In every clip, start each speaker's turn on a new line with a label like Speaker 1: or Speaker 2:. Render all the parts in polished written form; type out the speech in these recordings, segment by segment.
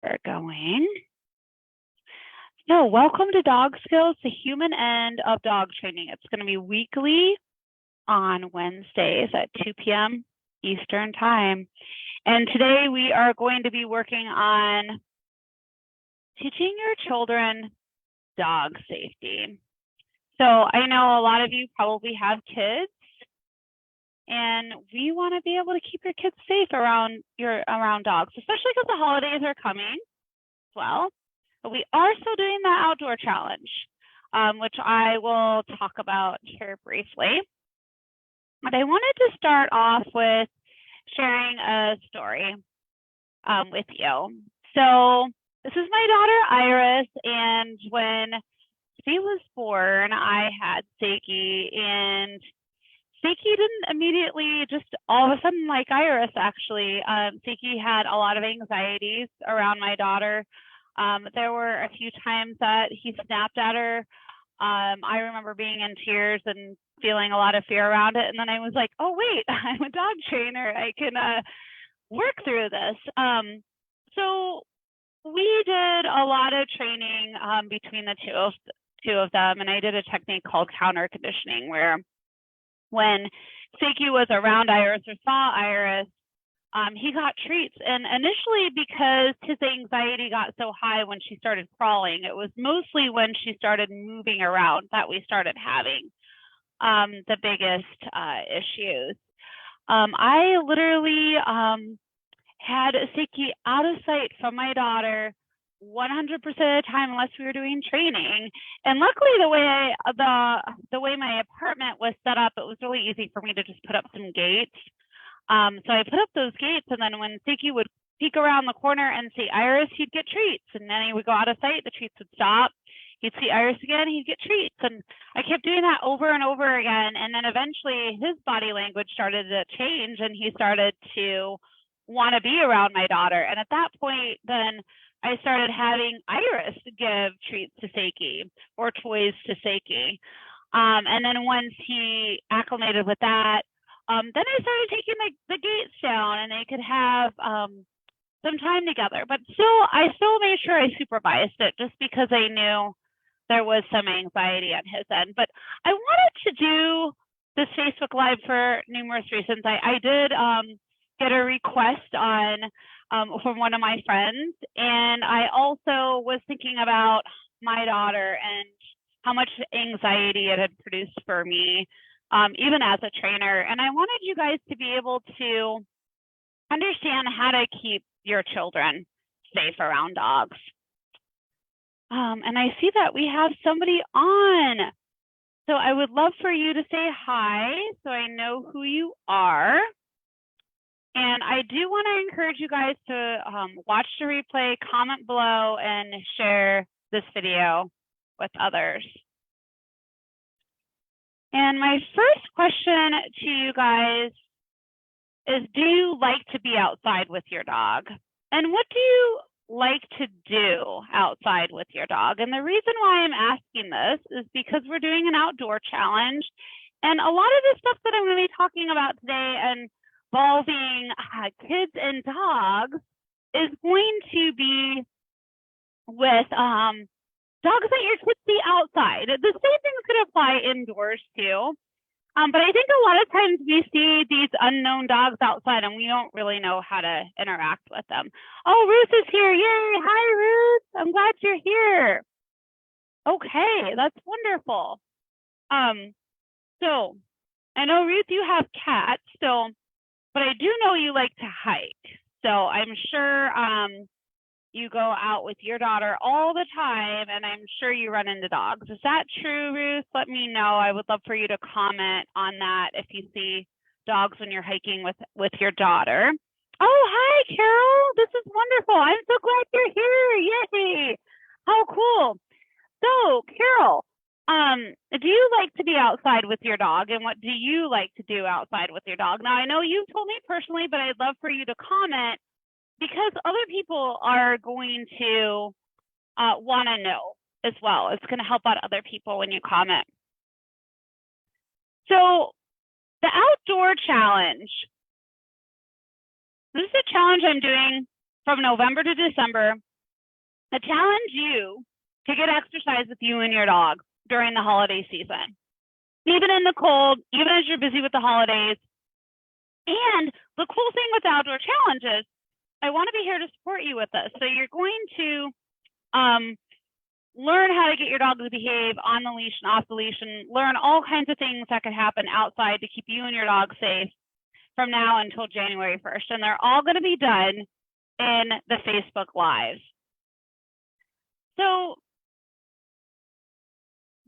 Speaker 1: We're going. So welcome to Dog Skills, the human end of dog training. It's going to be weekly on Wednesdays at 2 p.m. Eastern Time. And today we are going to be working on teaching your children dog safety. So I know a lot of you probably have kids, and we want to be able to keep your kids safe around dogs, especially because the holidays are coming as well. But we are still doing the outdoor challenge, which I will talk about here briefly. But I wanted to start off with sharing a story with you. So this is my daughter Iris, and when she was born, I had Seiki, and Seiki didn't immediately just all of a sudden like Iris, actually. Seiki had a lot of anxieties around my daughter. There were a few times that he snapped at her. I remember being in tears and feeling a lot of fear around it. And then I was like, oh, wait, I'm a dog trainer. I can work through this. So we did a lot of training between the two of them. And I did a technique called counter conditioning, where when Seiki was around Iris or saw Iris, he got treats. And initially, because his anxiety got so high when she started crawling, it was mostly when she started moving around that we started having the biggest issues. I literally had Seiki out of sight from my daughter 100% of the time unless we were doing training. And luckily, the way my apartment was set up, it was really easy for me to just put up some gates. So I put up those gates, and then when Seiki would peek around the corner and see Iris, he'd get treats. And then he would go out of sight, the treats would stop. He'd see Iris again, he'd get treats. And I kept doing that over and over again. And then eventually his body language started to change, and he started to want to be around my daughter. And at that point, then I started having Iris give treats to Seiki or toys to Seiki. And then once he acclimated with that, then I started taking the gates down, and they could have some time together. But I still made sure I supervised it, just because I knew there was some anxiety on his end. But I wanted to do this Facebook Live for numerous reasons. I did get a request from one of my friends, and I also was thinking about my daughter and how much anxiety it had produced for me, even as a trainer. And I wanted you guys to be able to understand how to keep your children safe around dogs. And I see that we have somebody on. So I would love for you to say hi so I know who you are. And I do want to encourage you guys to watch the replay, comment below, and share this video with others. And my first question to you guys is, do you like to be outside with your dog? And what do you like to do outside with your dog? And the reason why I'm asking this is because we're doing an outdoor challenge. And a lot of the stuff that I'm going to be talking about today involving kids and dogs is going to be with dogs that your kids see outside. The same thing's going to apply indoors too. But I think a lot of times we see these unknown dogs outside and we don't really know how to interact with them. Oh, Ruth is here. Yay. Hi, Ruth. I'm glad you're here. Okay, that's wonderful. So I know, Ruth, you have cats, but I do know you like to hike. So I'm sure you go out with your daughter all the time, and I'm sure you run into dogs. Is that true, Ruth? Let me know. I would love for you to comment on that if you see dogs when you're hiking with your daughter. Oh, hi, Carol. This is wonderful. I'm so glad you're here. Yay. How cool. So, Carol, do you like to be outside with your dog, and what do you like to do outside with your dog? Now, I know you've told me personally, but I'd love for you to comment, because other people are going to want to know as well. It's going to help out other people when you comment. So the outdoor challenge, this is a challenge I'm doing from November to December I challenge you to get exercise with you and your dog during the holiday season, even in the cold, even as you're busy with the holidays. And the cool thing with outdoor challenges, I want to be here to support you with this. So you're going to learn how to get your dog to behave on the leash and off the leash, and learn all kinds of things that could happen outside to keep you and your dog safe from now until January 1st. And they're all going to be done in the Facebook Lives. So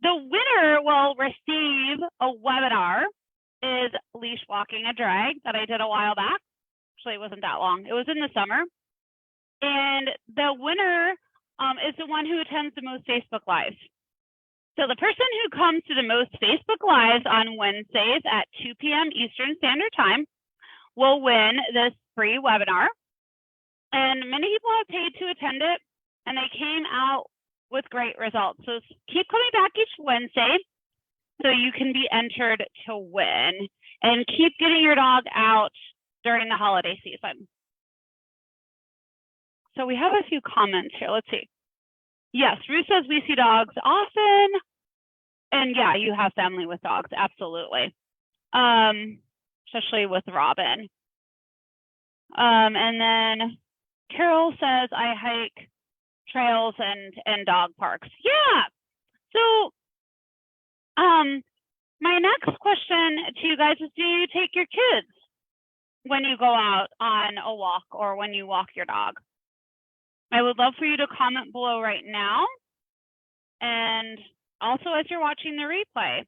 Speaker 1: the winner will receive a webinar, is Leash Walking a Drag, that I did a while back. Actually, it wasn't that long. It was in the summer. And the winner is the one who attends the most Facebook Lives. So the person who comes to the most Facebook Lives on Wednesdays at 2 p.m. Eastern Standard Time will win this free webinar. And many people have paid to attend it, and they came out with great results. So keep coming back each Wednesday so you can be entered to win, and keep getting your dog out during the holiday season. So we have a few comments here. Let's see. Yes, Ruth says we see dogs often. And yeah, you have family with dogs, absolutely. Especially with Robin. And then Carol says I hike trails and dog parks. Yeah. So my next question to you guys is, do you take your kids when you go out on a walk or when you walk your dog? I would love for you to comment below right now, and also as you're watching the replay.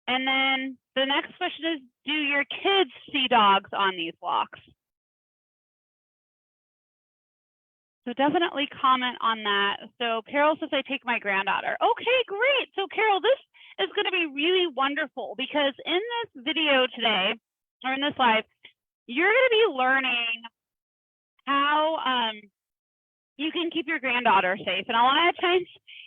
Speaker 1: And then the next question is, do your kids see dogs on these walks? So definitely comment on that. So Carol says, I take my granddaughter. Okay, great. So Carol, this is going to be really wonderful, because in this video today, or in this live, you're going to be learning how you can keep your granddaughter safe. And a lot of times,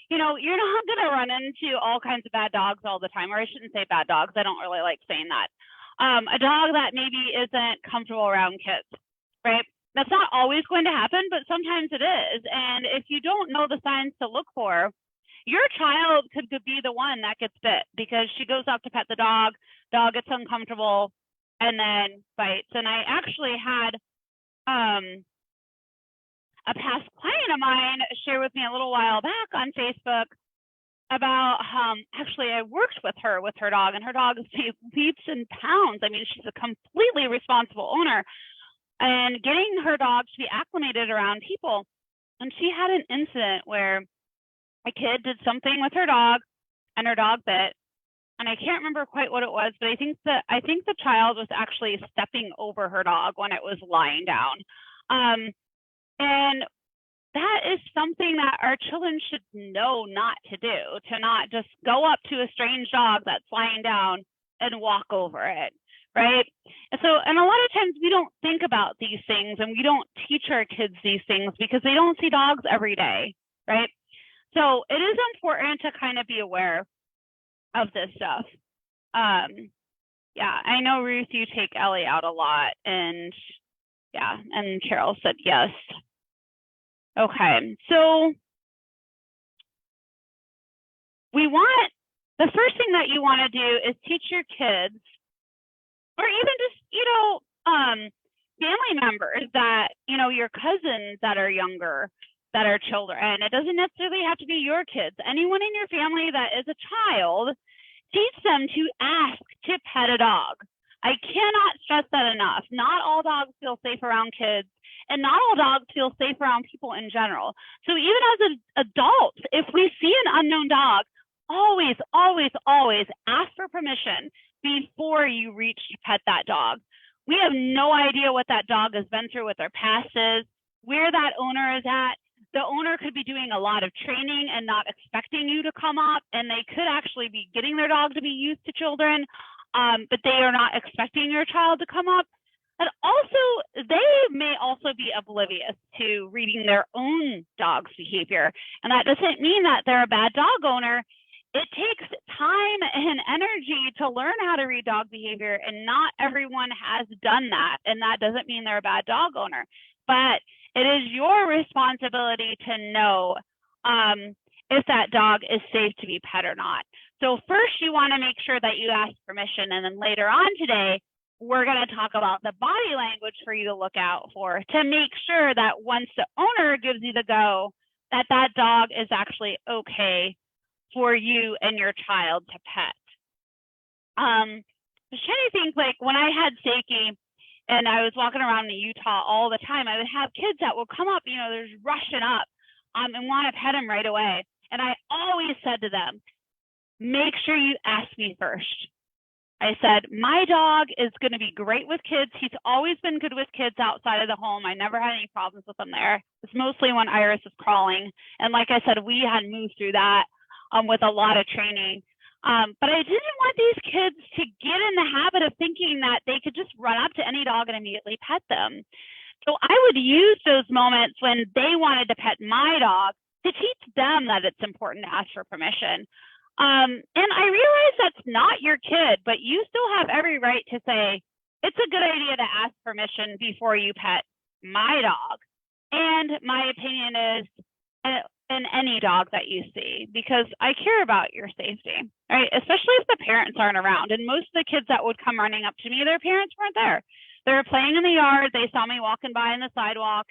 Speaker 1: you know, you're not going to run into all kinds of bad dogs all the time, or I shouldn't say bad dogs. I don't really like saying that. A dog that maybe isn't comfortable around kids, right? That's not always going to happen, but sometimes it is. And if you don't know the signs to look for, your child could be the one that gets bit because she goes up to pet the dog gets uncomfortable, and then bites. And I actually had a past client of mine share with me a little while back on Facebook about actually I worked with her dog, and her dog is leaps and pounds. I mean, she's a completely responsible owner, and getting her dog to be acclimated around people. And she had an incident where a kid did something with her dog and her dog bit. And I can't remember quite what it was, but I think the child was actually stepping over her dog when it was lying down. And that is something that our children should know not to do, to not just go up to a strange dog that's lying down and walk over it, right? And so, and a lot of times we don't think about these things, and we don't teach our kids these things because they don't see dogs every day, right? So it is important to kind of be aware of this stuff. Yeah, I know, Ruth, you take Ellie out a lot, and yeah, and Carol said yes. Okay, so the first thing that you want to do is teach your kids, or even just, family members that, your cousins that are younger, that are children, and it doesn't necessarily have to be your kids. Anyone in your family that is a child, teach them to ask to pet a dog. I cannot stress that enough. Not all dogs feel safe around kids, and not all dogs feel safe around people in general. So even as adults, if we see an unknown dog, always, always, always ask for permission before you reach to pet that dog. We have no idea what that dog has been through, what their past is, where that owner is at. The owner could be doing a lot of training and not expecting you to come up, and they could actually be getting their dog to be used to children, but they are not expecting your child to come up. And also, they may also be oblivious to reading their own dog's behavior. And that doesn't mean that they're a bad dog owner. It takes time and energy to learn how to read dog behavior, and not everyone has done that. And that doesn't mean they're a bad dog owner. But It is your responsibility to know if that dog is safe to be pet or not. So first you want to make sure that you ask permission, and then later on today, we're going to talk about the body language for you to look out for to make sure that once the owner gives you the go, that that dog is actually okay for you and your child to pet. I'm trying to think, like when I had Seiki and I was walking around in Utah all the time, I would have kids that would come up, they're just rushing up and want to pet him right away. And I always said to them, make sure you ask me first. I said, my dog is going to be great with kids. He's always been good with kids outside of the home. I never had any problems with him there. It's mostly when Iris was crawling. And like I said, we had moved through that with a lot of training. But I didn't want these kids to get in the habit of thinking that they could just run up to any dog and immediately pet them. So I would use those moments when they wanted to pet my dog to teach them that it's important to ask for permission. And I realize that's not your kid, but you still have every right to say, it's a good idea to ask permission before you pet my dog. And my opinion is in any dog that you see, because I care about your safety, right? Especially if the parents aren't around. And most of the kids that would come running up to me, their parents weren't there. They were playing in the yard. They saw me walking by on the sidewalk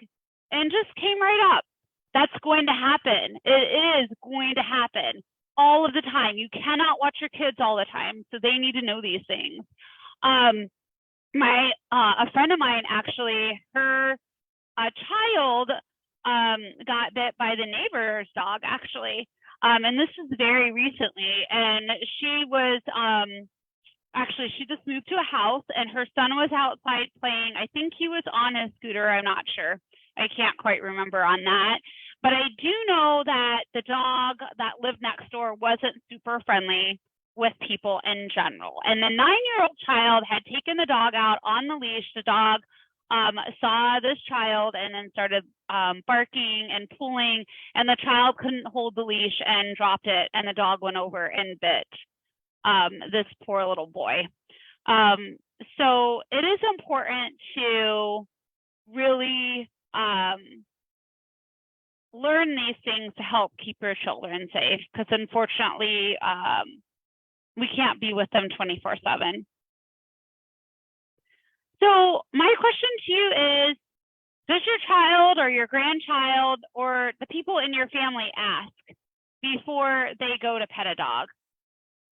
Speaker 1: and just came right up. That's going to happen. It is going to happen all of the time. You cannot watch your kids all the time, so they need to know these things. A friend of mine, actually, her child got bit by the neighbor's dog, actually, and this is very recently. And she was actually, she just moved to a house, and her son was outside playing. I think he was on his scooter. I'm not sure. I can't quite remember on that. But I do know that the dog that lived next door wasn't super friendly with people in general. And the 9-year-old child had taken the dog out on the leash. The dog saw this child and then started barking and pulling, and the child couldn't hold the leash and dropped it, and the dog went over and bit this poor little boy. So it is important to really learn these things to help keep your children safe, because unfortunately, we can't be with them 24/7. So my question to you is, does your child or your grandchild or the people in your family ask before they go to pet a dog?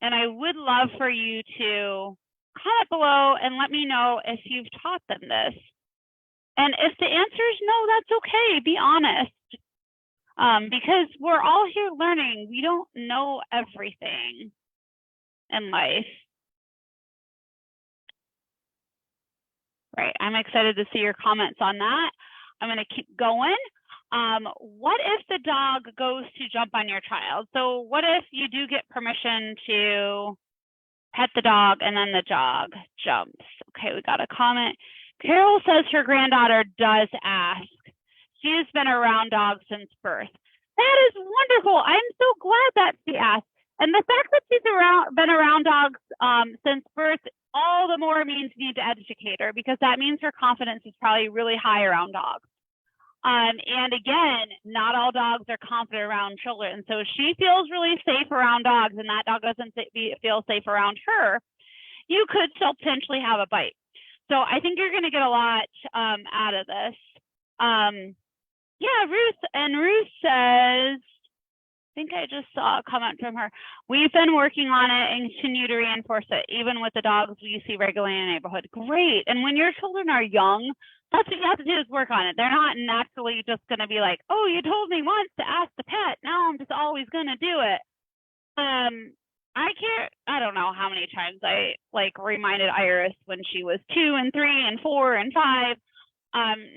Speaker 1: And I would love for you to comment below and let me know if you've taught them this. And if the answer is no, that's okay. Be honest. Because we're all here learning. We don't know everything in life. Right, I'm excited to see your comments on that. I'm going to keep going. What if the dog goes to jump on your child? So what if you do get permission to pet the dog and then the dog jumps? Okay, we got a comment. Carol says her granddaughter does ask. She has been around dogs since birth. That is wonderful. I'm so glad that she asked. And the fact that she's been around dogs since birth, all the more means you need to educate her, because that means her confidence is probably really high around dogs. And again, not all dogs are confident around children. So she feels really safe around dogs and that dog doesn't feel safe around her, you could still potentially have a bite. So I think you're going to get a lot out of this. Yeah, Ruth says, I think I just saw a comment from her. We've been working on it and continue to reinforce it, even with the dogs we see regularly in the neighborhood. Great. And when your children are young, that's what you have to do, is work on it. They're not naturally just going to be like, oh, you told me once to ask the pet. Now I'm just always going to do it. I don't know how many times I reminded Iris when she was 2 and 3 and 4 and 5.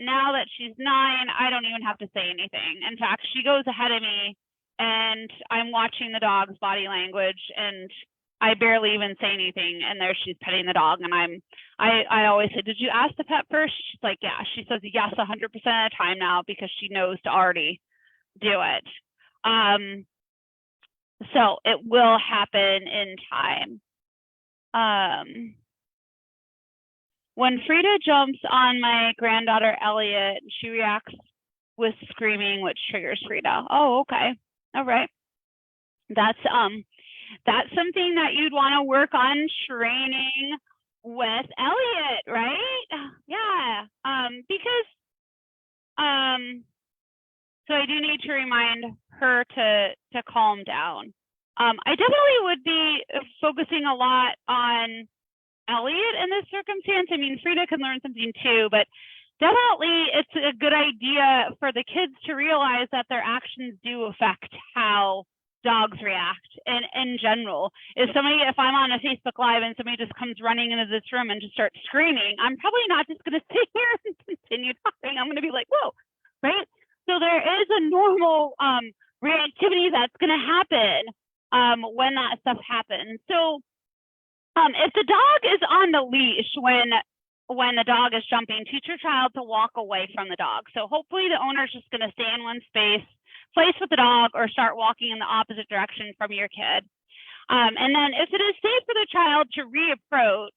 Speaker 1: Now that she's 9, I don't even have to say anything. In fact, she goes ahead of me and I'm watching the dog's body language and I barely even say anything, and there she's petting the dog, and I always say, did you ask the pet first? She's like, yeah. She says yes 100% of the time now, because she knows to already do it. So it will happen in time. When Frida jumps on my granddaughter Elliot, she reacts with screaming, which triggers Frida. Oh, okay. All right. That's something that you'd want to work on training with Elliot, right? Yeah. Because so I do need to remind her to calm down. I definitely would be focusing a lot on Elliot in this circumstance. I mean, Frida can learn something too, but definitely it's a good idea for the kids to realize that their actions do affect how dogs react in general. If I'm on a Facebook Live and somebody just comes running into this room and just starts screaming, I'm probably not just going to sit here and continue talking. I'm going to be like, whoa, right? So there is a normal reactivity that's going to happen when that stuff happens. So if the dog is on the leash when the dog is jumping, teach your child to walk away from the dog. So hopefully the owner's just going to stay in one place with the dog, or start walking in the opposite direction from your kid. And then if it is safe for the child to reapproach,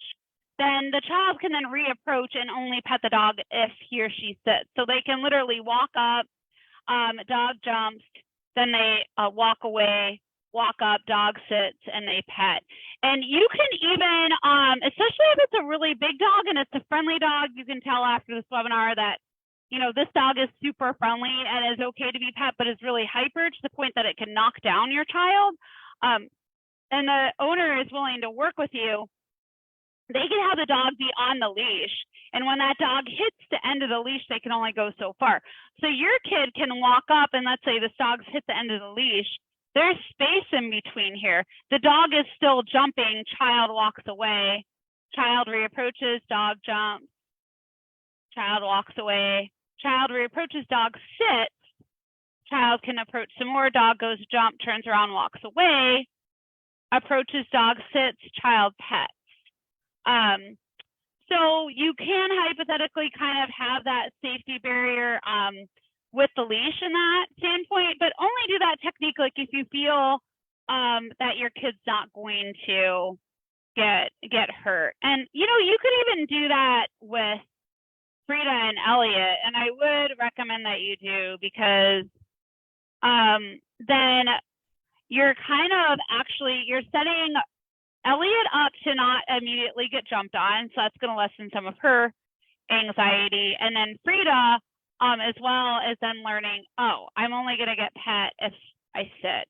Speaker 1: then the child can then reapproach and only pet the dog if he or she sits. So they can literally walk up, dog jumps, then they walk away, walk up, dog sits, and they pet. And you can even, especially if it's a really big dog and it's a friendly dog, you can tell after this webinar that, you know, this dog is super friendly and is okay to be pet, but is really hyper to the point that it can knock down your child. And the owner is willing to work with you. They can have the dog be on the leash. And when that dog hits the end of the leash, they can only go so far. So your kid can walk up and let's say this dog's hit the end of the leash. There's space in between here. The dog is still jumping, child walks away, child reapproaches, dog jumps, child walks away, child reapproaches, dog sits, child can approach some more, dog goes jump, turns around, walks away, approaches, dog sits, child pets. So you can hypothetically kind of have that safety barrier with the leash in that standpoint, but only do that technique like if you feel that your kid's not going to get hurt. And you know, you could even do that with Frida and Elliot, and I would recommend that you do, because then you're kind of you're setting Elliot up to not immediately get jumped on, so that's going to lessen some of her anxiety. And then Frida, as well, is then learning, oh, I'm only going to get pet if I sit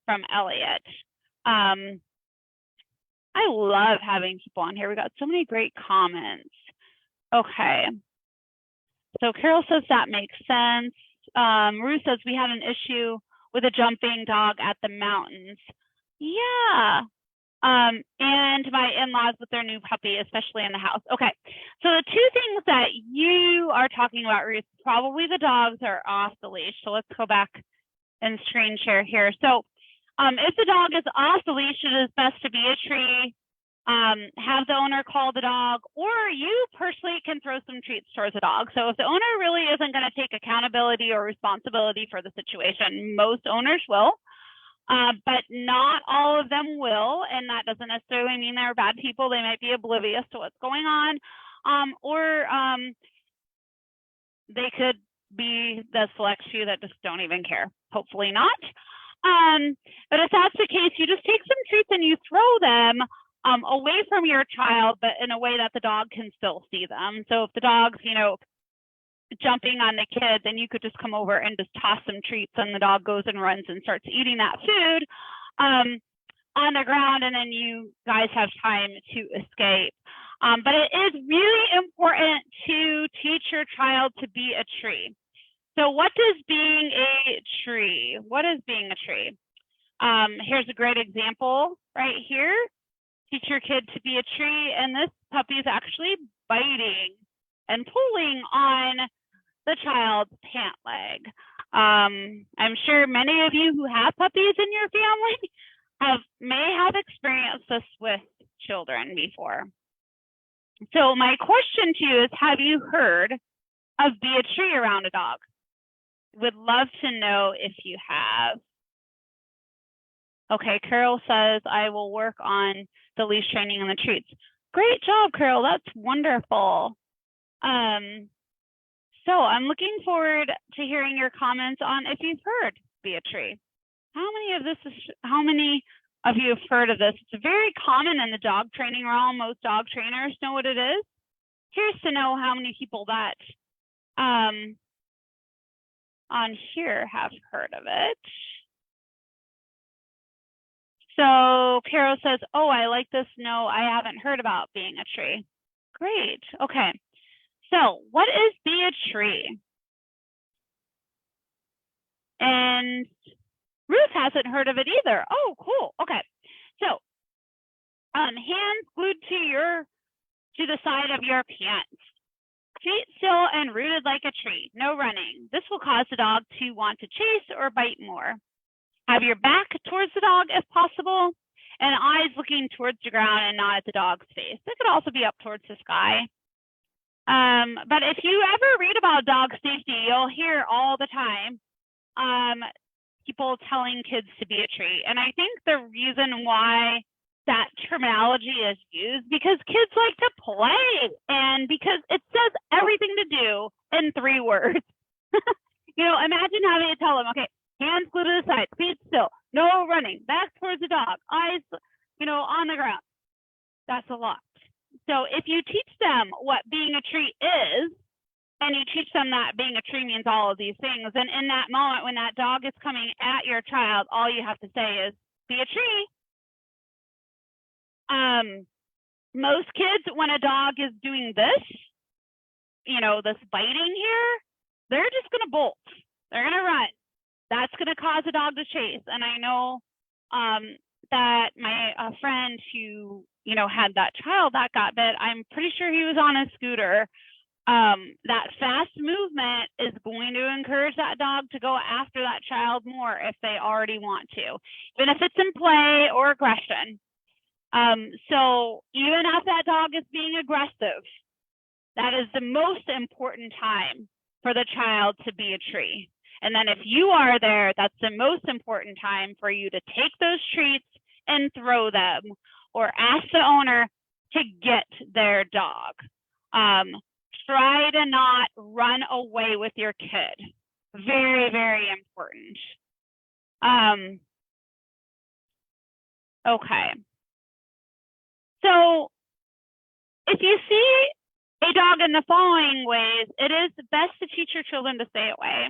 Speaker 1: from Elliot. I love having people on here. We got so many great comments. Okay. So Carol says that makes sense. Ruth says we had an issue with a jumping dog at the mountains. Yeah. And my in-laws with their new puppy, especially in the house. Okay, so the two things that you are talking about, Ruth, probably the dogs are off the leash. So let's go back and screen share here. So if the dog is off the leash, it is best to be a tree, have the owner call the dog, or you personally can throw some treats towards the dog. So if the owner really isn't going to take accountability or responsibility for the situation, most owners will. But not all of them will, and that doesn't necessarily mean they're bad people. They might be oblivious to what's going on, or they could be the select few that just don't even care. Hopefully not. But if that's the case, you just take some treats and you throw them away from your child, but in a way that the dog can still see them. So if the dog's, you know, jumping on the kid, then you could just come over and just toss some treats, and the dog goes and runs and starts eating that food on the ground, and then you guys have time to escape. But it is really important to teach your child to be a tree. So what does being a tree? What is being a tree? Here's a great example right here. Teach your kid to be a tree, and this puppy is actually biting and pulling on the child's pant leg. I'm sure many of you who have puppies in your family may have experienced this with children before. So my question to you is, have you heard of be a tree around a dog? Would love to know if you have. Okay, Carol says, I will work on the leash training and the treats. Great job, Carol. That's wonderful. So I'm looking forward to hearing your comments on if you've heard be a tree. How many of you have heard of this? It's very common in the dog training realm. Most dog trainers know what it is. Curious to know how many people that on here have heard of it. So Carol says, oh, I like this. No, I haven't heard about being a tree. Great. Okay. So what is be a tree? And Ruth hasn't heard of it either. Oh, cool. Okay. So hands glued to the side of your pants. Feet still and rooted like a tree. No running. This will cause the dog to want to chase or bite more. Have your back towards the dog if possible, and eyes looking towards the ground and not at the dog's face. It could also be up towards the sky. But if you ever read about dog safety, you'll hear all the time people telling kids to be a tree. And I think the reason why that terminology is used because kids like to play and because it says everything to do in 3 words. Imagine having to tell them, okay, hands glued to the side, feet still, no running, back towards the dog, eyes, on the ground. That's a lot. So if you teach them what being a tree is, and you teach them that being a tree means all of these things, and in that moment when that dog is coming at your child, all you have to say is, be a tree. Most kids, when a dog is doing this, this biting here, they're just going to bolt. They're going to run. That's going to cause a dog to chase. And I know that my friend who, had that child that got bit, I'm pretty sure he was on a scooter. That fast movement is going to encourage that dog to go after that child more if they already want to, even if it's in play or aggression. So even if that dog is being aggressive, that is the most important time for the child to be a tree. And then if you are there, that's the most important time for you to take those treats and throw them or ask the owner to get their dog. Try to not run away with your kid. Very, very important. Okay. So if you see a dog in the following ways, it is best to teach your children to stay away.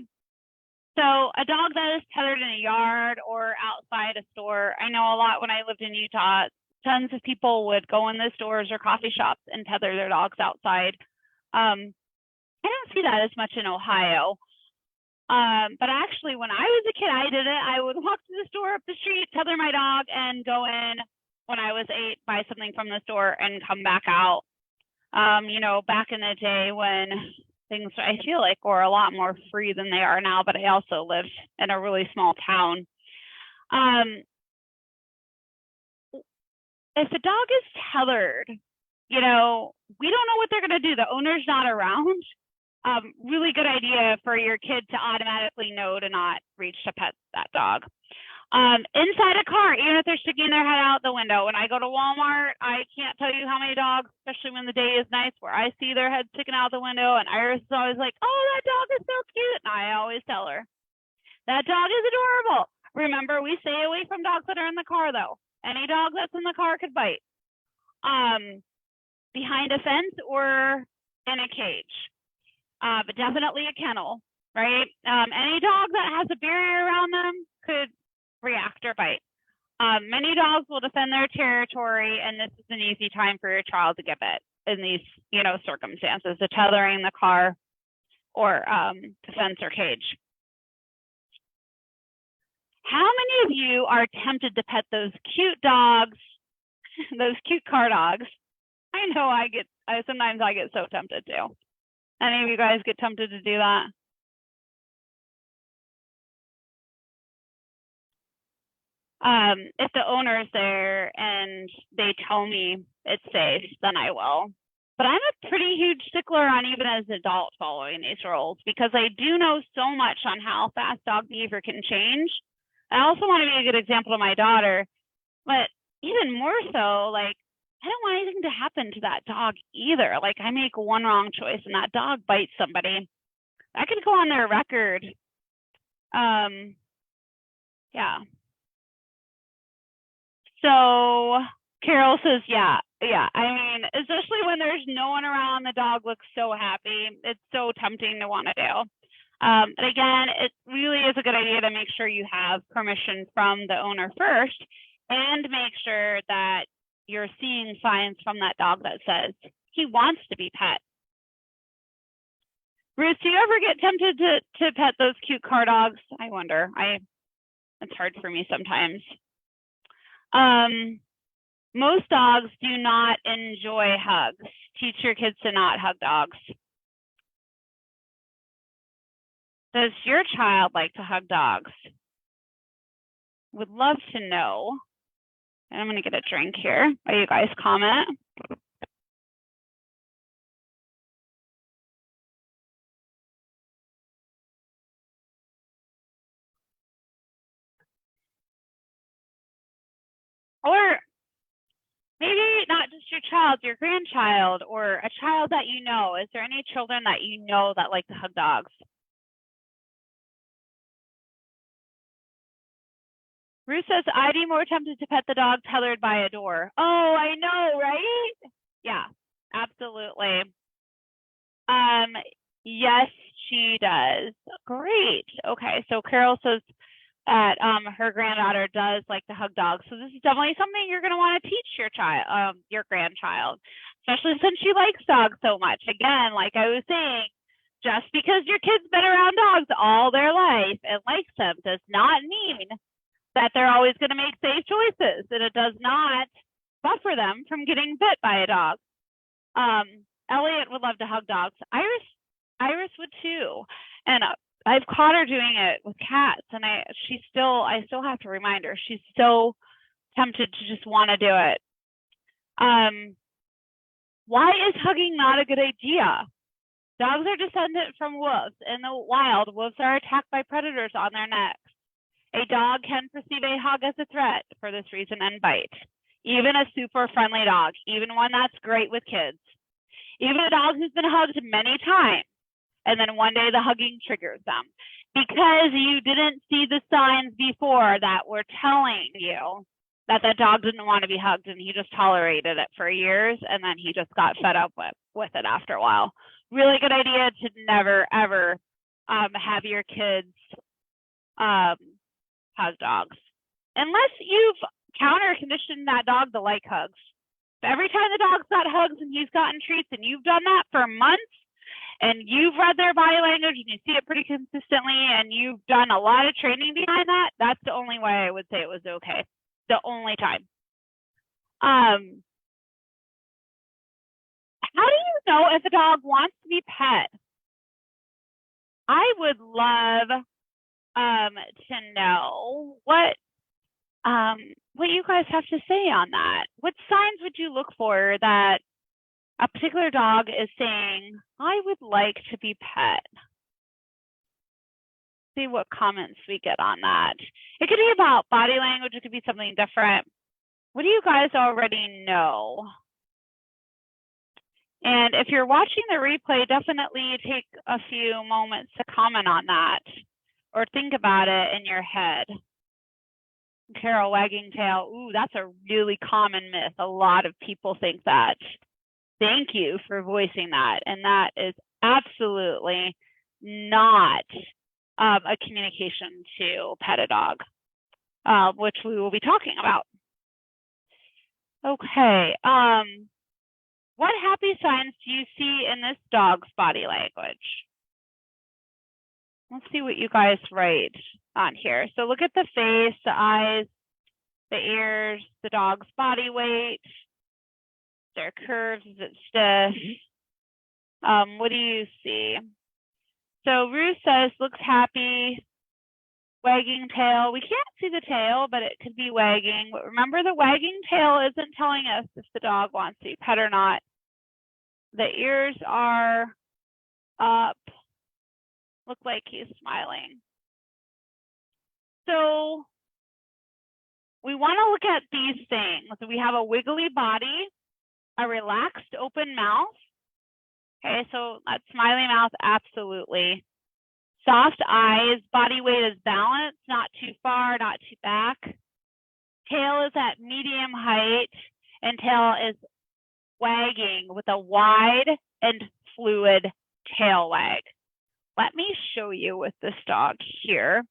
Speaker 1: So a dog that is tethered in a yard or outside a store. I know a lot when I lived in Utah, tons of people would go in the stores or coffee shops and tether their dogs outside. I don't see that as much in Ohio. But actually, when I was a kid, I did it. I would walk to the store up the street, tether my dog, and go in when I was 8, buy something from the store, and come back out. Back in the day when things, I feel like, were a lot more free than they are now, but I also lived in a really small town. If the dog is tethered, we don't know what they're going to do. The owner's not around. Really good idea for your kid to automatically know to not reach to pet that dog. Inside a car, even if they're sticking their head out the window. When I go to Walmart, I can't tell you how many dogs, especially when the day is nice, where I see their head sticking out the window, and Iris is always like, oh, that dog is so cute. And I always tell her, that dog is adorable. Remember, we stay away from dogs that are in the car, though. Any dog that's in the car could bite. Behind a fence or in a cage. But definitely a kennel, right? Any dog that has a barrier around them could react or bite. Many dogs will defend their territory, and this is an easy time for your child to get bit in these, circumstances, the tethering, the car, or the fence or cage. How many of you are tempted to pet those cute dogs, those cute car dogs? I know sometimes I get so tempted to. Any of you guys get tempted to do that? If the owner is there and they tell me it's safe, then I will. But I'm a pretty huge stickler on, even as an adult, following these rules, because I do know so much on how fast dog behavior can change. I also want to be a good example to my daughter, but even more so, I don't want anything to happen to that dog either. I make one wrong choice and that dog bites somebody. I could go on their record. Yeah. So Carol says, yeah. I mean, especially when there's no one around, the dog looks so happy. It's so tempting to want to do. And again, it really is a good idea to make sure you have permission from the owner first, and make sure that you're seeing signs from that dog that says he wants to be pet. Bruce, do you ever get tempted to pet those cute car dogs? I wonder. It's hard for me sometimes. Most dogs do not enjoy hugs. Teach your kids to not hug dogs. Does your child like to hug dogs? Would love to know. And I'm going to get a drink here while you guys comment. Or maybe not just your child, your grandchild, or a child that you know. Is there any children that you know that like to hug dogs? Ruth says, I'd be more tempted to pet the dog tethered by a door. Oh, I know, right? Yeah, absolutely. Yes, she does. Great. Okay, so Carol says that her granddaughter does like to hug dogs. So this is definitely something you're going to want to teach your child, your grandchild, especially since she likes dogs so much. Again, like I was saying, just because your kid's been around dogs all their life and likes them does not mean that they're always going to make safe choices, and it does not buffer them from getting bit by a dog. Elliot would love to hug dogs. Iris would too, and I've caught her doing it with cats, and I still have to remind her. She's so tempted to just want to do it. Why is hugging not a good idea? Dogs are descendant from wolves. In the wild, wolves are attacked by predators on their necks. A dog can perceive a hug as a threat for this reason and bite. Even a super friendly dog, even one that's great with kids. Even a dog who's been hugged many times, and then one day the hugging triggers them. Because you didn't see the signs before that were telling you that the dog didn't want to be hugged, and he just tolerated it for years, and then he just got fed up with it after a while. Really good idea to never, ever have your kids hug dogs. Unless you've counter-conditioned that dog to like hugs. Every time the dog's got hugs and he's gotten treats, and you've done that for months, and you've read their body language and you see it pretty consistently, and you've done a lot of training behind that, that's the only way I would say it was okay. The only time. How do you know if a dog wants to be pet? I would love to know what you guys have to say on that. What signs would you look for that a particular dog is saying, I would like to be pet? See what comments we get on that. It could be about body language. It could be something different. What do you guys already know? And if you're watching the replay, definitely take a few moments to comment on that or think about it in your head. Carol, wagging tail. Ooh, that's a really common myth. A lot of people think that. Thank you for voicing that. And that is absolutely not a communication to pet a dog, which we will be talking about. Okay. What happy signs do you see in this dog's body language? Let's see what you guys write on here. So look at the face, the eyes, the ears, the dog's body weight, their curves, is it stiff? What do you see? So Ruth says, looks happy, wagging tail. We can't see the tail, but it could be wagging. But remember, the wagging tail isn't telling us if the dog wants to be pet or not. The ears are up. Look like he's smiling. So we want to look at these things. We have a wiggly body, a relaxed open mouth. Okay, so that smiley mouth, absolutely. Soft eyes, body weight is balanced, not too far, not too back. Tail is at medium height, and tail is wagging with a wide and fluid tail wag. Let me show you with this dog here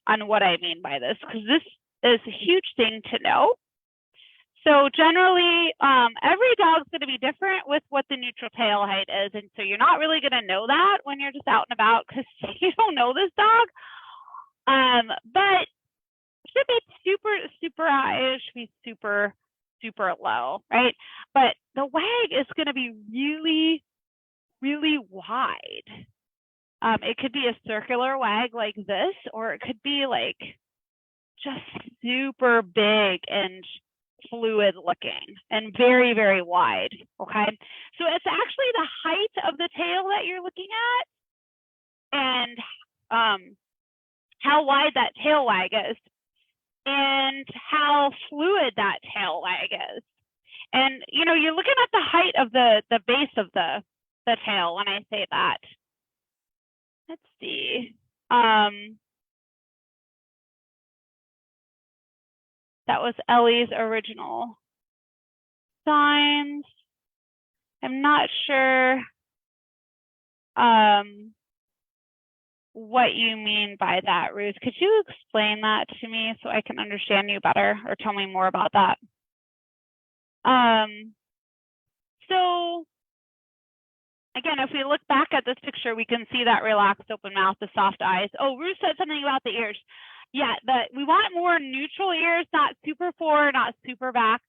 Speaker 1: on what I mean by this, because this is a huge thing to know. So generally, every dog's going to be different with what the neutral tail height is. And so you're not really going to know that when you're just out and about because you don't know this dog. But it should be super high. It should be super low, right? But the wag is going to be really wide. It could be a circular wag like this, or it could be like just super big and fluid looking and very wide. Okay, so it's actually the height of the tail that you're looking at and how wide that tail wag is and how fluid that tail wag is. And you know, you're looking at the height of the base of the tail when I say that. Let's see. That was Ellie's original signs. I'm not sure what you mean by that, Ruth. Could you explain that to me so I can understand you better, or tell me more about that? So again, if we look back at this picture, we can see that relaxed open mouth, the soft eyes. Oh, Ruth said something about the ears. Yeah, we want more neutral ears, not super forward, not super back.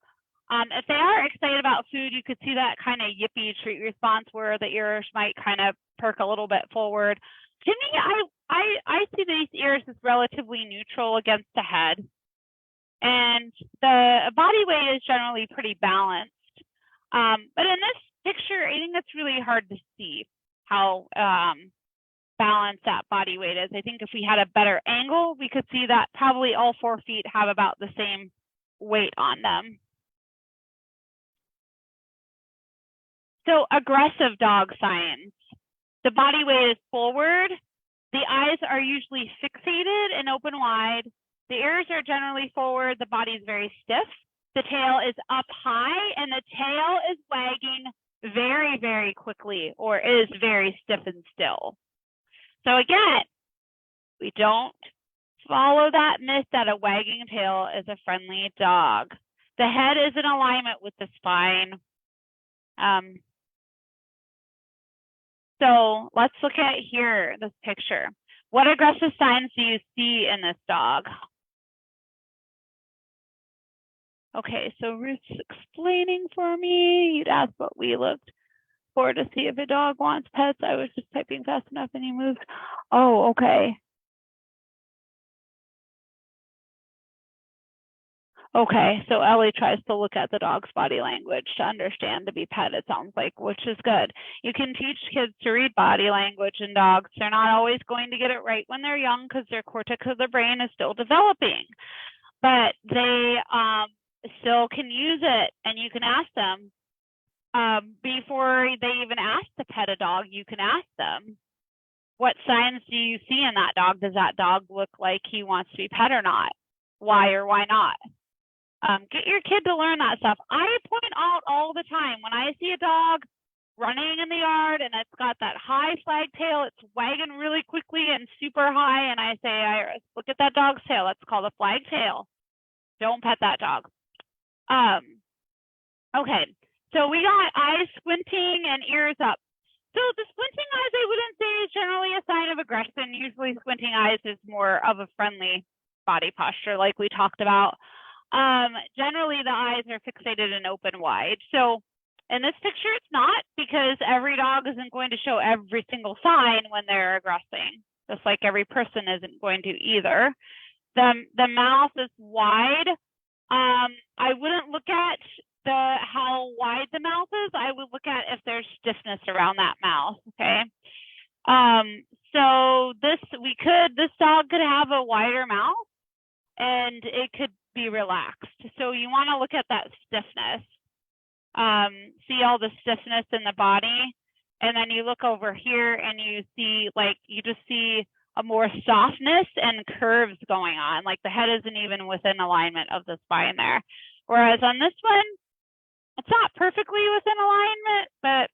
Speaker 1: If they are excited about food, you could see that kind of yippy treat response where the ears might kind of perk a little bit forward. To me, I see these ears as relatively neutral against the head. And the body weight is generally pretty balanced. But in this picture, I think it's really hard to see how balanced that body weight is. I think if we had a better angle, we could see that probably all 4 feet have about the same weight on them. So aggressive dog signs. The body weight is forward. The eyes are usually fixated and open wide. The ears are generally forward. The body is very stiff. The tail is up high, and the tail is wagging very quickly, or is very stiff and still. So again, we don't follow that myth that a wagging tail is a friendly dog. The head is in alignment with the spine. So let's look at here, this picture. What aggressive signs do you see in this dog? Okay, so Ruth's explaining for me. You'd asked what we looked for to see if a dog wants pets. I was just typing fast enough and you moved. Oh, okay. Okay, so Ellie tries to look at the dog's body language to understand to be pet, it sounds like, which is good. You can teach kids to read body language in dogs. They're not always going to get it right when they're young because their cortex of the brain is still developing. But they still can use it, and you can ask them before they even ask to pet a dog. You can ask them, what signs do you see in that dog? Does that dog look like he wants to be pet or not? Why or why not? Get your kid to learn that stuff. I point out all the time when I see a dog running in the yard and it's got that high flag tail, it's wagging really quickly and super high, and I say, Iris, look at that dog's tail. That's called a flag tail. Don't pet that dog. Okay, so we got eyes squinting and ears up. So the squinting eyes, I wouldn't say is generally a sign of aggression. Usually squinting eyes is more of a friendly body posture like we talked about. Generally the eyes are fixated and open wide. So in this picture, it's not, because every dog isn't going to show every single sign when they're aggressing, just like every person isn't going to either. The mouth is wide. I wouldn't look at how wide the mouth is. I would look at if there's stiffness around that mouth. Okay. So this dog could have a wider mouth and it could be relaxed. So you want to look at that stiffness. See all the stiffness in the body, and then you look over here and you see, like, you just see a more softness and curves going on. Like the head isn't even within alignment of the spine there. Whereas on this one, it's not perfectly within alignment, but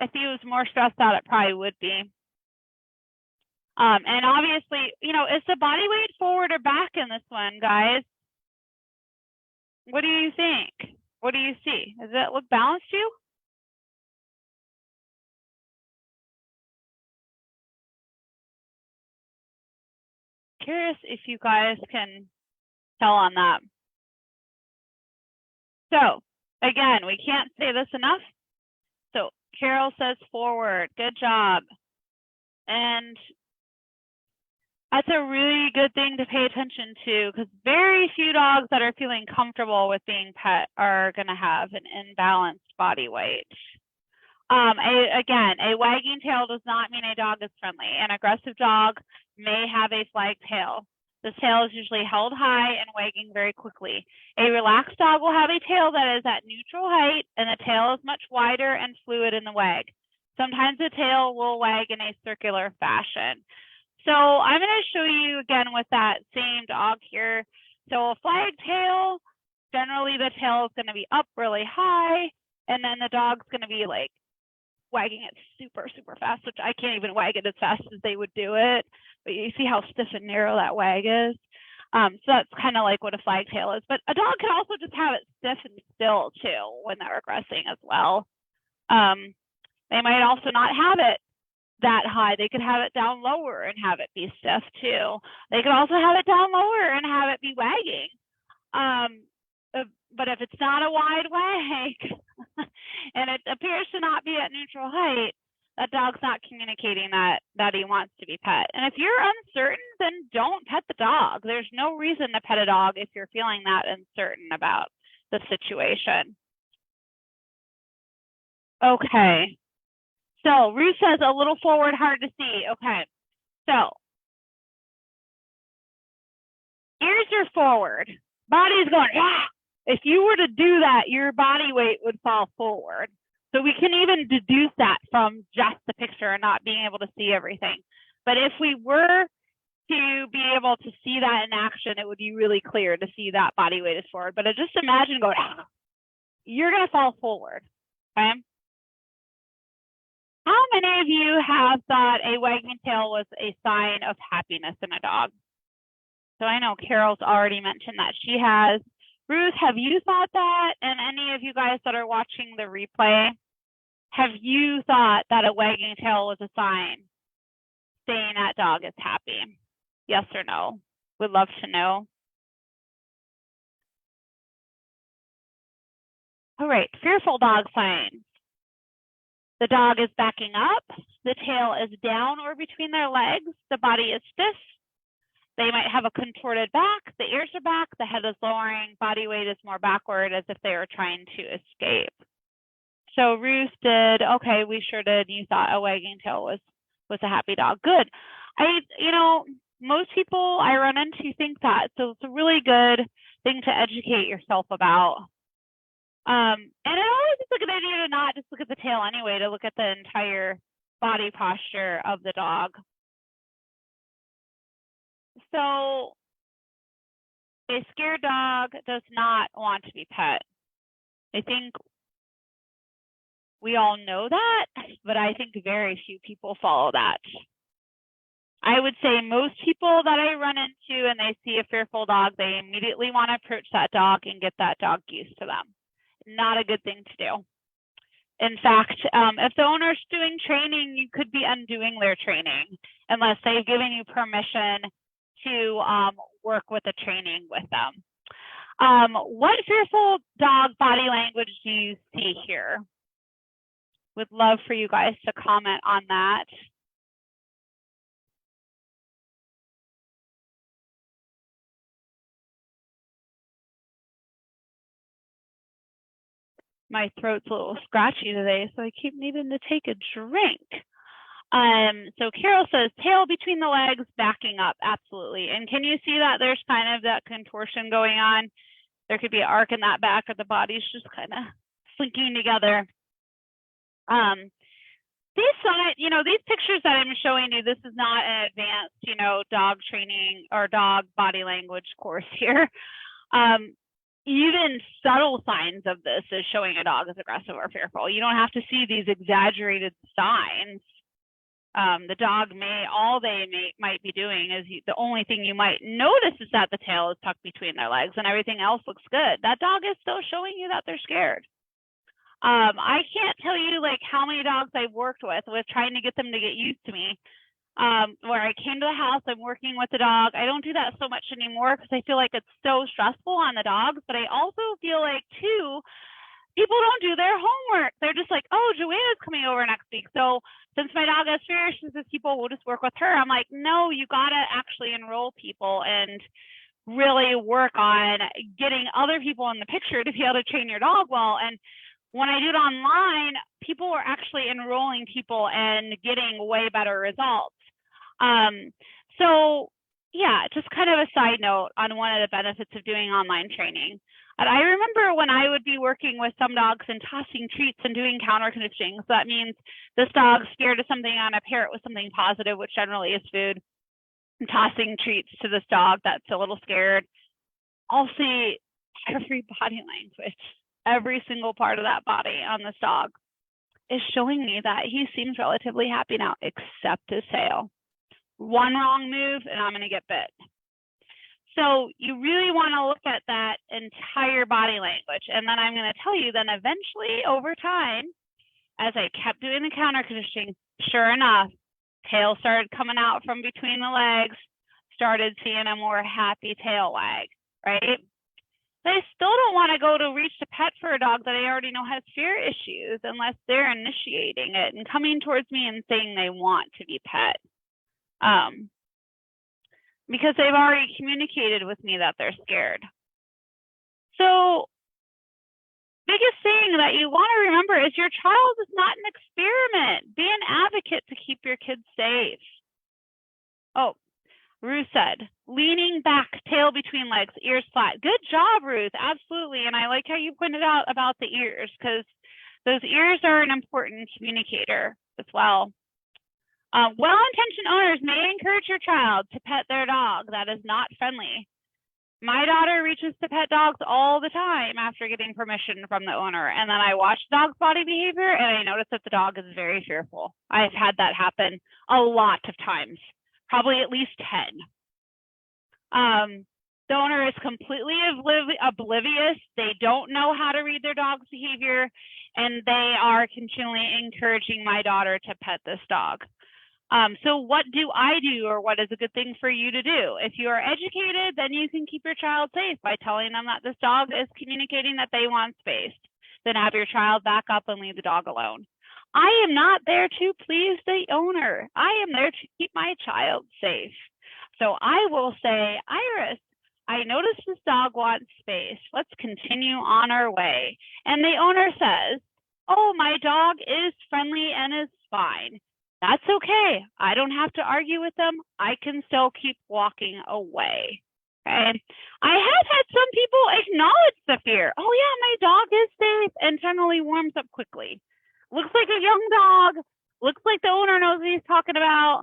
Speaker 1: if he was more stressed out, it probably would be. And obviously, you know, is the body weight forward or back in this one, guys? What do you think? What do you see? Does it look balanced to you? Curious if you guys can tell on that. So again, we can't say this enough. So Carol says forward, good job. And that's a really good thing to pay attention to, because very few dogs that are feeling comfortable with being pet are going to have an imbalanced body weight. Again, a wagging tail does not mean a dog is friendly. An aggressive dog may have a flagged tail. The tail is usually held high and wagging very quickly. A relaxed dog will have a tail that is at neutral height, and the tail is much wider and fluid in the wag. Sometimes the tail will wag in a circular fashion. So I'm going to show you again with that same dog here. So a flagged tail, generally the tail is going to be up really high, and then the dog's going to be like wagging it super, super fast, which I can't even wag it as fast as they would do it. But you see how stiff and narrow that wag is. So that's kind of like what a flag tail is. But a dog can also just have it stiff and still too when they're regressing as well. They might also not have it that high. They could have it down lower and have it be stiff too. They could also have it down lower and have it be wagging. But if it's not a wide wag and it appears to not be at neutral height, that dog's not communicating that he wants to be pet. And if you're uncertain, then don't pet the dog. There's no reason to pet a dog if you're feeling that uncertain about the situation. Okay. So Ruth says a little forward, hard to see. Okay. So ears are forward. Body's going, ah! If you were to do that, your body weight would fall forward. So we can even deduce that from just the picture and not being able to see everything. But if we were to be able to see that in action, it would be really clear to see that body weight is forward. But just imagine going, ah, you're going to fall forward. Okay. How many of you have thought a wagging tail was a sign of happiness in a dog? So I know Carol's already mentioned that she has. Ruth, have you thought that? And any of you guys that are watching the replay, have you thought that a wagging tail was a sign saying that dog is happy? Yes or no? Would love to know. All right, fearful dog signs. The dog is backing up. The tail is down or between their legs. The body is stiff. They might have a contorted back, the ears are back, the head is lowering, body weight is more backward as if they were trying to escape. So Ruth did, okay, we sure did. You thought a wagging tail was a happy dog. Good. You know, most people I run into think that, so it's a really good thing to educate yourself about. And it always is a good idea to not just look at the tail anyway, to look at the entire body posture of the dog. So a scared dog does not want to be pet. I think we all know that, but I think very few people follow that. I would say most people that I run into and they see a fearful dog, they immediately want to approach that dog and get that dog used to them. Not a good thing to do. In fact, if the owner's doing training, you could be undoing their training unless they've given you permission to work with the training with them. What fearful dog body language do you see here? Would love for you guys to comment on that. My throat's a little scratchy today, so I keep needing to take a drink. So Carol says, tail between the legs, backing up, absolutely. And can you see that there's kind of that contortion going on? There could be an arc in that back, or the body's just kind of slinking together. these signs, these pictures that I'm showing you, this is not an advanced, dog training or dog body language course here. Even subtle signs of this is showing a dog is aggressive or fearful. You don't have to see these exaggerated signs. The dog might be doing is the only thing you might notice is that the tail is tucked between their legs and everything else looks good. That dog is still showing you that they're scared. I can't tell you like how many dogs I've worked with trying to get them to get used to me. Where I came to the house, I'm working with the dog. I don't do that so much anymore because I feel like it's so stressful on the dogs, but I also feel like too, people don't do their homework. They're just like, oh, Joanna's coming over next week. So since my dog has fear, she says people will just work with her. I'm like, no, you gotta actually enroll people and really work on getting other people in the picture to be able to train your dog well. And when I do it online, people are actually enrolling people and getting way better results. So yeah, just kind of a side note on one of the benefits of doing online training. And I remember when I would be working with some dogs and tossing treats and doing counter conditioning. So that means this dog's scared of something, on a pair it with something positive, which generally is food. And tossing treats to this dog that's a little scared. I'll see every body language, every single part of that body on this dog is showing me that he seems relatively happy now, except his tail. One wrong move and I'm going to get bit. So you really want to look at that entire body language. And then I'm going to tell you, then eventually over time, as I kept doing the counter conditioning, sure enough, tail started coming out from between the legs, started seeing a more happy tail wag, right? But I still don't want to go to reach to pet for a dog that I already know has fear issues unless they're initiating it and coming towards me and saying they want to be pet. Because they've already communicated with me that they're scared. So biggest thing that you want to remember is your child is not an experiment. Be an advocate to keep your kids safe. Oh, Ruth said, leaning back, tail between legs, ears flat. Good job, Ruth. Absolutely. And I like how you pointed out about the ears, because those ears are an important communicator as well. Well-intentioned owners may encourage your child to pet their dog that is not friendly. My daughter reaches to pet dogs all the time after getting permission from the owner. And then I watch the dog's body behavior and I notice that the dog is very fearful. I've had that happen a lot of times, probably at least 10. The owner is completely oblivious. They don't know how to read their dog's behavior, and they are continually encouraging my daughter to pet this dog. So what do I do, or what is a good thing for you to do? If you are educated, then you can keep your child safe by telling them that this dog is communicating that they want space. Then have your child back up and leave the dog alone. I am not there to please the owner. I am there to keep my child safe. So I will say, Iris, I noticed this dog wants space. Let's continue on our way. And the owner says, oh, my dog is friendly and is fine. That's okay. I don't have to argue with them. I can still keep walking away. Okay. I have had some people acknowledge the fear. Oh yeah, my dog is safe and generally warms up quickly. Looks like a young dog. Looks like the owner knows what he's talking about.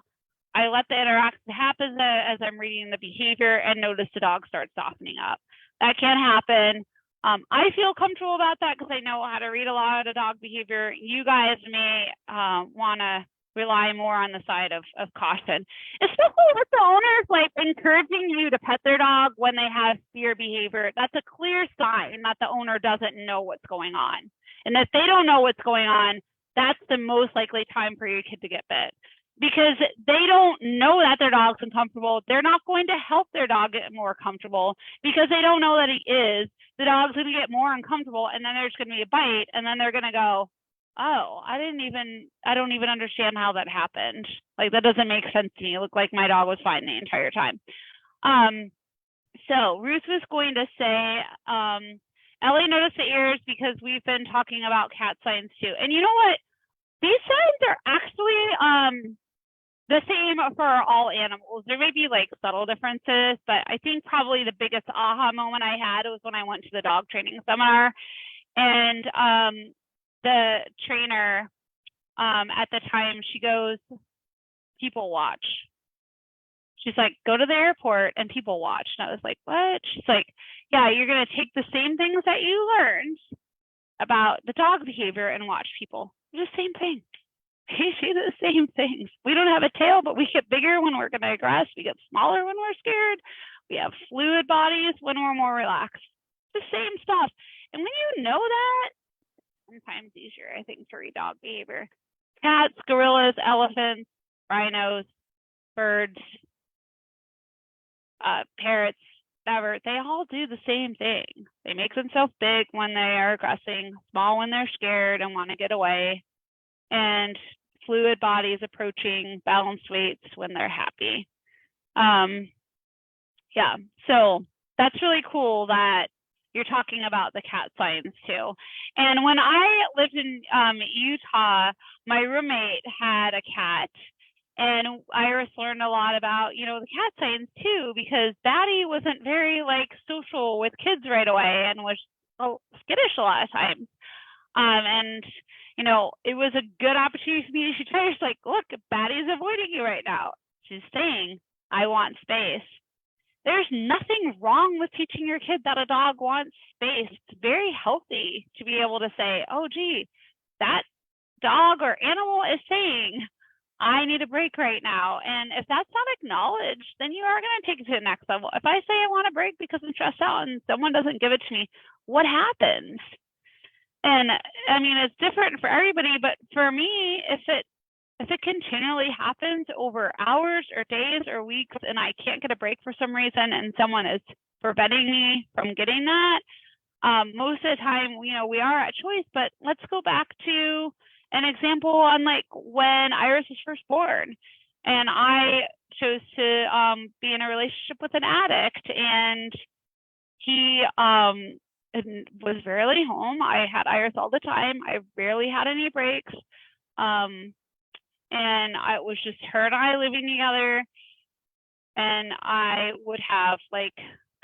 Speaker 1: I let the interaction happen as I'm reading the behavior and notice the dog starts softening up. That can happen. I feel comfortable about that because I know how to read a lot of the dog behavior. You guys may want to rely more on the side of caution, especially with the owners like encouraging you to pet their dog when they have fear behavior. That's a clear sign that the owner doesn't know what's going on. And if they don't know what's going on, that's the most likely time for your kid to get bit, because they don't know that their dog's uncomfortable. They're not going to help their dog get more comfortable because they don't know that he is. The dog's going to get more uncomfortable, and then there's going to be a bite, and then they're going to go, oh, I don't even understand how that happened. Like, that doesn't make sense to me. It looked like my dog was fine the entire time. So Ruth was going to say, Ellie noticed the ears because we've been talking about cat signs too. And you know what? These signs are actually the same for all animals. There may be like subtle differences, but I think probably the biggest aha moment I had was when I went to the dog training seminar, and the trainer at the time, she goes, people watch. She's like, go to the airport and people watch. And I was like, what? She's like, yeah, you're going to take the same things that you learned about the dog behavior and watch people. They're the same thing. We do the same things. We don't have a tail, but we get bigger when we're going to aggress. We get smaller when we're scared. We have fluid bodies when we're more relaxed. The same stuff. And when you know that, sometimes easier, I think, to read dog behavior. Cats, gorillas, elephants, rhinos, birds, parrots, whatever, they all do the same thing. They make themselves big when they are aggressing, small when they're scared and want to get away, and fluid bodies approaching balanced weights when they're happy. Yeah, so that's really cool that you're talking about the cat signs too. And when I lived in Utah, my roommate had a cat, and Iris learned a lot about, the cat signs too, because Batty wasn't very social with kids right away and was skittish a lot of times. And it was a good opportunity for me. She tried, she's like, look, Batty's avoiding you right now. She's saying, I want space. There's nothing wrong with teaching your kid that a dog wants space. It's very healthy to be able to say, oh, gee, that dog or animal is saying, I need a break right now. And if that's not acknowledged, then you are going to take it to the next level. If I say I want a break because I'm stressed out and someone doesn't give it to me, what happens? And I mean, it's different for everybody, but for me, if it continually happens over hours or days or weeks and I can't get a break for some reason and someone is preventing me from getting that, most of the time, we are at choice. But let's go back to an example on when Iris was first born and I chose to be in a relationship with an addict, and he was rarely home. I had Iris all the time. I rarely had any breaks. And it was just her and I living together, and I would have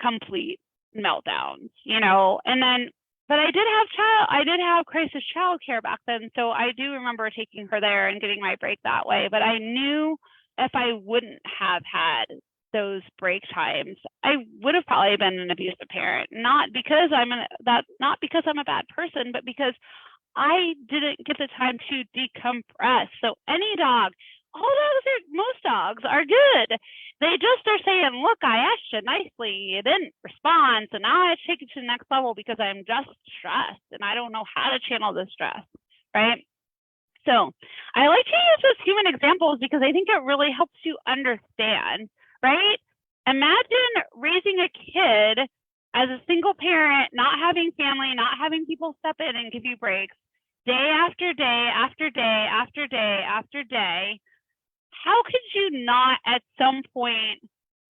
Speaker 1: complete meltdowns, and then, but I did have crisis childcare back then. So I do remember taking her there and getting my break that way. But I knew if I wouldn't have had those break times, I would have probably been an abusive parent, not because I'm a bad person, but because I didn't get the time to decompress. So any dog, most dogs are good. They just are saying, look, I asked you nicely, you didn't respond, so now I have to take it to the next level because I'm just stressed and I don't know how to channel the stress, right? So I like to use those human examples because I think it really helps you understand, right? Imagine raising a kid as a single parent, not having family, not having people step in and give you breaks, day after day after day after day after day. How could you not at some point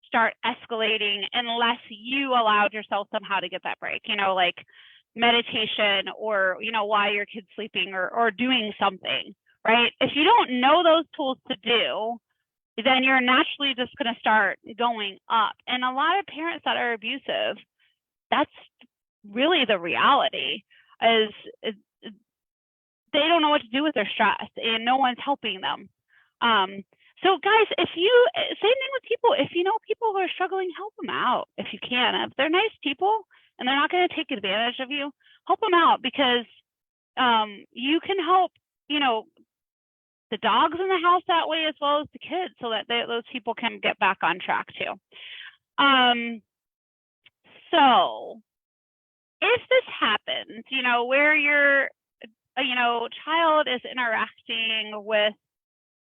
Speaker 1: start escalating unless you allowed yourself somehow to get that break, like meditation or, while your kid's sleeping or doing something, right? If you don't know those tools to do, then you're naturally just going to start going up. And a lot of parents that are abusive, that's really the reality, is they don't know what to do with their stress and no one's helping them. So guys, same thing with people, if you know people who are struggling, help them out if you can. If they're nice people and they're not going to take advantage of you, help them out, because you can help, the dogs in the house that way as well as the kids, so that those people can get back on track too. So if this happens, where your child is interacting with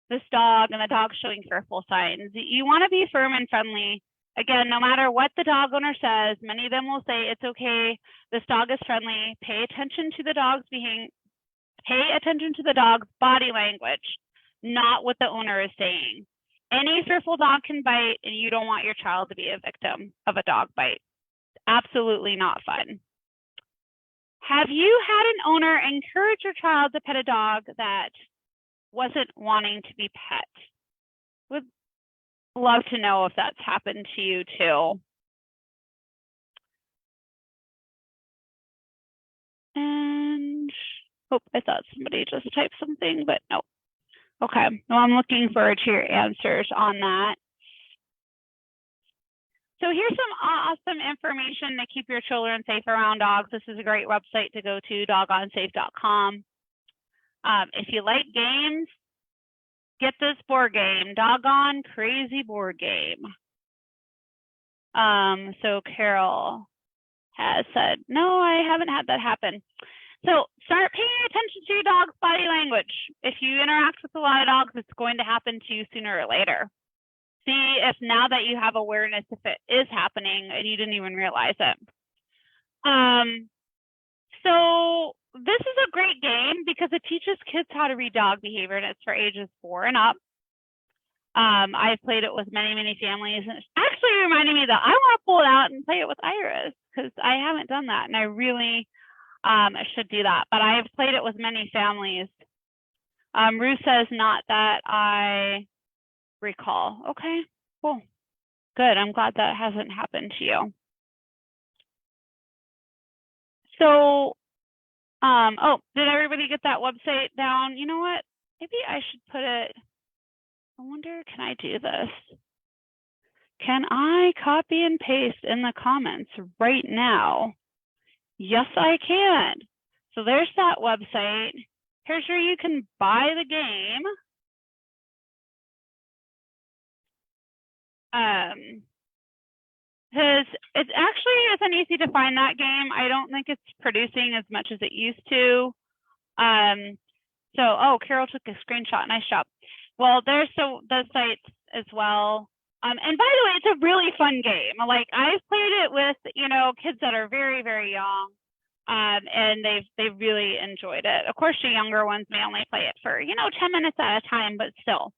Speaker 1: this dog and the dog showing fearful signs, you want to be firm and friendly. Again, no matter what the dog owner says, many of them will say, it's okay, this dog is friendly. Pay attention to the dog's body language, not what the owner is saying. Any fearful dog can bite, and you don't want your child to be a victim of a dog bite. Absolutely not fun. Have you had an owner encourage your child to pet a dog that wasn't wanting to be pet? Would love to know if that's happened to you too. And Oh, I thought somebody just typed something, but no. Okay, well, I'm looking forward to your answers on that. So here's some awesome information to keep your children safe around dogs. This is a great website to go to, doggonsafe.com. If you like games, get this board game, Doggone Crazy Board Game. So Carol has said, no, I haven't had that happen. So start paying attention to your dog's body language. If you interact with a lot of dogs, it's going to happen to you sooner or later. See if now that you have awareness, if it is happening and you didn't even realize it. So this is a great game because it teaches kids how to read dog behavior, and it's for ages 4 and up. I've played it with many, many families, and it's actually reminding me that I want to pull it out and play it with Iris because I haven't done that, and I really should do that. But I have played it with many families. Ruth says, not that I recall. Okay, cool. Good. I'm glad that hasn't happened to you. So, oh, did everybody get that website down? You know what? Maybe I should put it, I wonder, can I do this? Can I copy and paste in the comments right now? Yes, I can. So there's that website. Here's where you can buy the game. Because it actually isn't easy to find that game. I don't think it's producing as much as it used to. So, oh, Carol took a screenshot. Nice job. Well, there's the sites as well. And by the way, it's a really fun game. Like, I've played it with, you know, kids that are very, very young. And they've really enjoyed it. Of course, the younger ones may only play it for, you know, 10 minutes at a time, but still,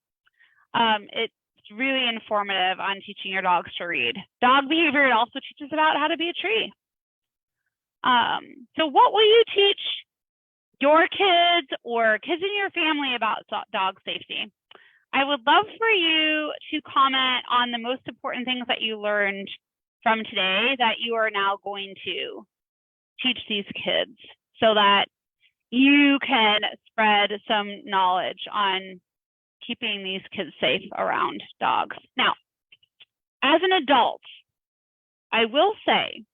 Speaker 1: it's really informative on teaching your dogs to read. Dog behavior, it also teaches about how to be a tree. So what will you teach your kids or kids in your family about dog safety? I would love for you to comment on the most important things that you learned from today that you are now going to teach these kids so that you can spread some knowledge on keeping these kids safe around dogs. Now, as an adult, I will say,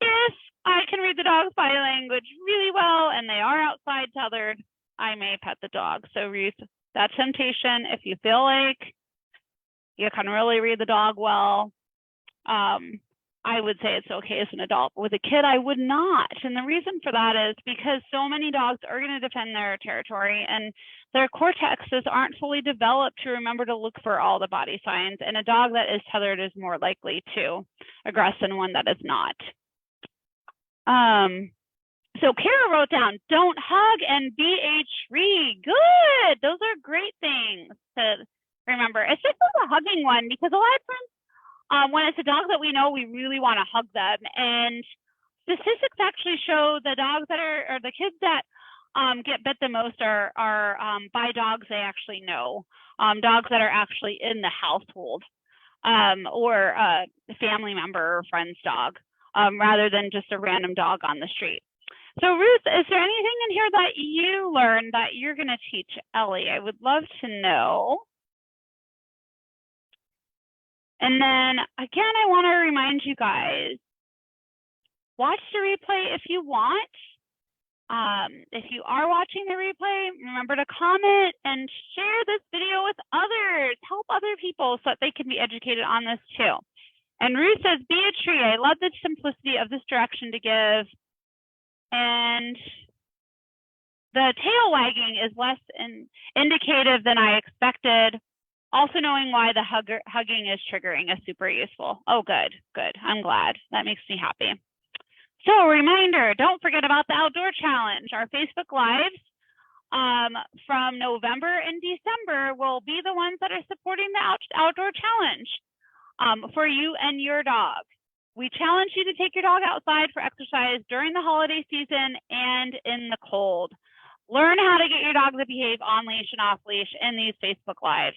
Speaker 1: if I can read the dog's body language really well and they are outside tethered, I may pet the dog. So Ruth, that temptation, if you feel like you can really read the dog well, I would say it's okay as an adult. With a kid, I would not. And the reason for that is because so many dogs are going to defend their territory and their cortexes aren't fully developed to remember to look for all the body signs. And a dog that is tethered is more likely to aggress than one that is not. So Kara wrote down, don't hug and be a tree. Good. Those are great things to remember, especially the hugging one, because a lot of times when it's a dog that we know, we really want to hug them. And statistics actually show the dogs that are, or the kids that get bit the most are by dogs they actually know, dogs that are actually in the household or a family member or friend's dog, rather than just a random dog on the street. So Ruth, is there anything in here that you learned that you're going to teach Ellie? I would love to know. And then again, I want to remind you guys, watch the replay if you want. If you are watching the replay, remember to comment and share this video with others. Help other people so that they can be educated on this too. And Ruth says, be a tree. I love the simplicity of this direction to give. And the tail wagging is less indicative than I expected. Also knowing why the hugging is triggering is super useful. Oh, good, good. I'm glad. That makes me happy. So reminder, don't forget about the Outdoor Challenge. Our Facebook Lives from November and December will be the ones that are supporting the Outdoor Challenge for you and your dog. We challenge you to take your dog outside for exercise during the holiday season and in the cold. Learn how to get your dog to behave on leash and off leash in these Facebook Lives.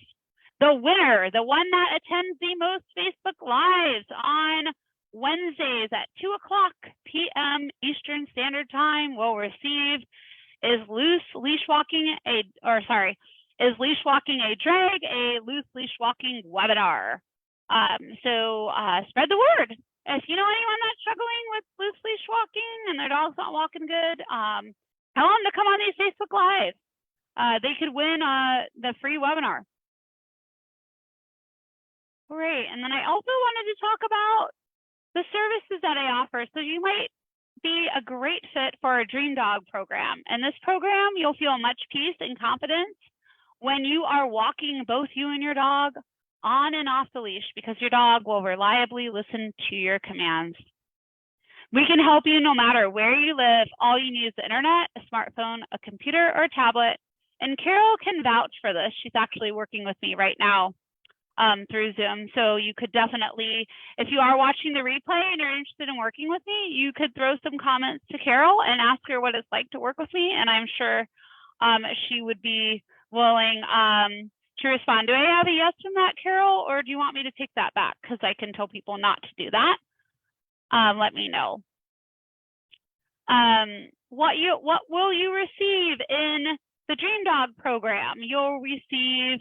Speaker 1: The winner, the one that attends the most Facebook Lives on Wednesdays at 2:00 p.m. Eastern Standard Time will receive is leash walking a drag, a loose leash walking webinar. So spread the word. If you know anyone that's struggling with loose leash walking and their dog's not walking good, tell them to come on these Facebook Lives. They could win the free webinar. Great. And then I also wanted to talk about the services that I offer. So you might be a great fit for a Dream Dog program. In this program, you'll feel much peace and confidence when you are walking both you and your dog on and off the leash, because your dog will reliably listen to your commands. We can help you no matter where you live. All you need is the internet, a smartphone, a computer, or a tablet. And Carol can vouch for this. She's actually working with me right now through Zoom. So you could definitely, if you are watching the replay and you're interested in working with me, you could throw some comments to Carol and ask her what it's like to work with me. And I'm sure she would be willing to respond. Do I have a yes from that, Carol, or do you want me to take that back? Because I can tell people not to do that. Let me know. What will you receive in the Dream Dog program? You'll receive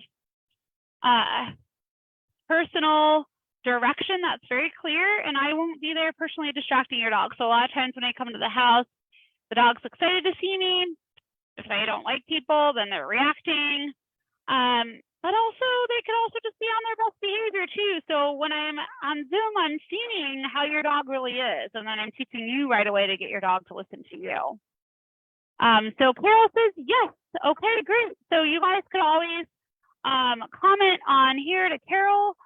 Speaker 1: personal direction that's very clear, and I won't be there personally distracting your dog. So a lot of times when I come to the house, the dog's excited to see me. If I don't like people, then they're reacting. But also they could also just be on their best behavior too. So when I'm on Zoom, I'm seeing how your dog really is, and then I'm teaching you right away to get your dog to listen to you. So Carol says yes. Okay, great. So you guys could always comment on here to Carol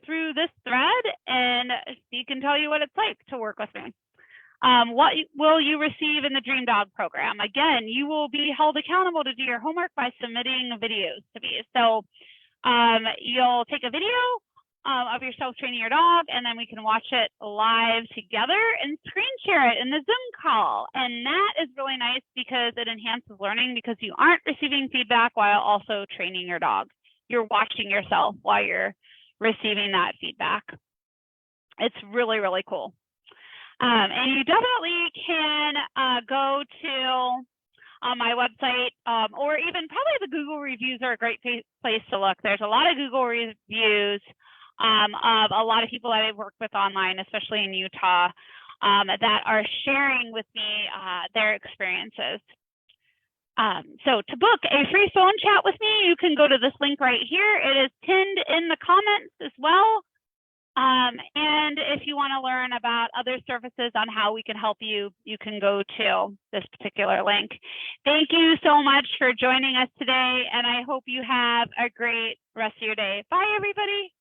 Speaker 1: through this thread, and she can tell you what it's like to work with me. What will you receive in the Dream Dog program? Again, you will be held accountable to do your homework by submitting videos to me. So you'll take a video of yourself training your dog, and then we can watch it live together and screen share it in the Zoom call. And that is really nice because it enhances learning, because you aren't receiving feedback while also training your dog. You're watching yourself while you're receiving that feedback. It's really, really cool. And you definitely can go to my website, or even probably the Google reviews are a great place to look. There's a lot of Google reviews of a lot of people that I've worked with online, especially in Utah, that are sharing with me their experiences. So to book a free phone chat with me, you can go to this link right here. It is pinned in the comments as well. And if you want to learn about other services on how we can help you, you can go to this particular link. Thank you so much for joining us today, and I hope you have a great rest of your day. Bye, everybody.